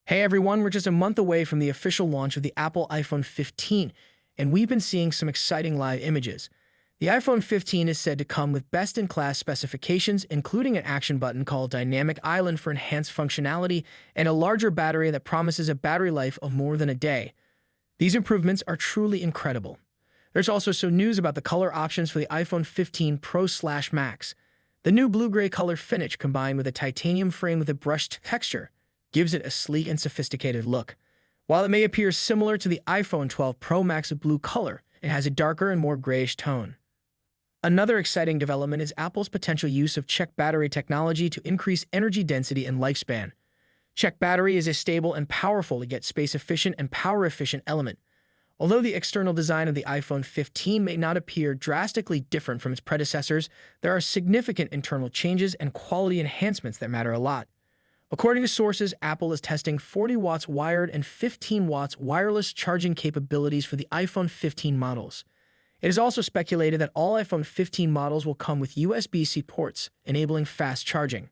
Hey everyone, we're just a month away from the official launch of the Apple iPhone 15, and we've been seeing some exciting live images. The iPhone 15 is said to come with best-in-class specifications, including an action button called Dynamic Island for enhanced functionality and a larger battery that promises a battery life of more than a day. These improvements are truly incredible. There's also some news about the color options for the iPhone 15 Pro/Max. The new blue-gray color finish combined with a titanium frame with a brushed texture gives it a sleek and sophisticated look. While it may appear similar to the iPhone 12 Pro Max blue color, it has a darker and more grayish tone. Another exciting development is Apple's potential use of check battery technology to increase energy density and lifespan. Check battery is a stable and powerful yet space-efficient and power-efficient element. Although the external design of the iPhone 15 may not appear drastically different from its predecessors, there are significant internal changes and quality enhancements that matter a lot. According to sources, Apple is testing 40 watts wired and 15 watts wireless charging capabilities for the iPhone 15 models. It is also speculated that all iPhone 15 models will come with USB-C ports, enabling fast charging.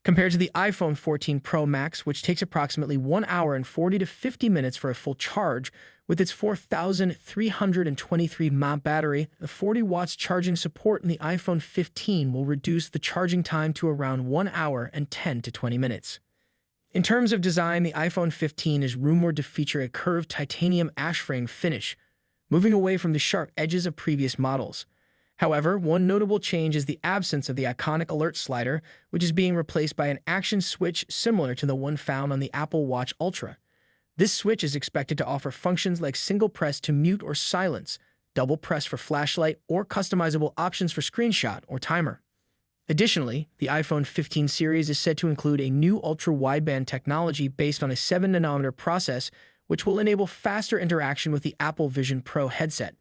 Compared to the iPhone 14 Pro Max, which takes approximately 1 hour and 40 to 50 minutes for a full charge, with its 4,323 mAh battery, the 40 watts charging support in the iPhone 15 will reduce the charging time to around 1 hour and 10 to 20 minutes. In terms of design, the iPhone 15 is rumored to feature a curved titanium ash frame finish, moving away from the sharp edges of previous models. However, one notable change is the absence of the iconic alert slider, which is being replaced by an action switch similar to the one found on the Apple Watch Ultra. This switch is expected to offer functions like single press to mute or silence, double press for flashlight, or customizable options for screenshot or timer. Additionally, the iPhone 15 series is said to include a new ultra-wideband technology based on a 7-nanometer process, which will enable faster interaction with the Apple Vision Pro headset.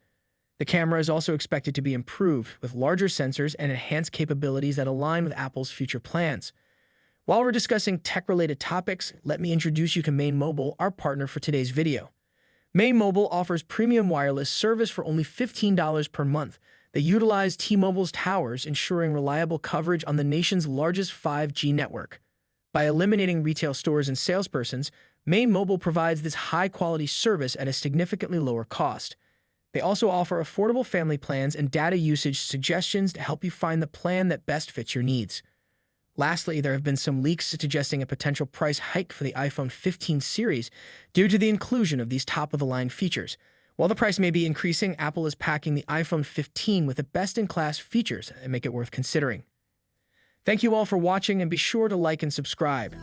The camera is also expected to be improved, with larger sensors and enhanced capabilities that align with Apple's future plans. While we're discussing tech-related topics, let me introduce you to Maine Mobile, our partner for today's video. Maine Mobile offers premium wireless service for only $15 per month. They utilize T-Mobile's towers, ensuring reliable coverage on the nation's largest 5G network. By eliminating retail stores and salespersons, Maine Mobile provides this high-quality service at a significantly lower cost. They also offer affordable family plans and data usage suggestions to help you find the plan that best fits your needs. Lastly, there have been some leaks suggesting a potential price hike for the iPhone 15 series due to the inclusion of these top-of-the-line features. While the price may be increasing, Apple is packing the iPhone 15 with the best-in-class features that make it worth considering. Thank you all for watching, and be sure to like and subscribe.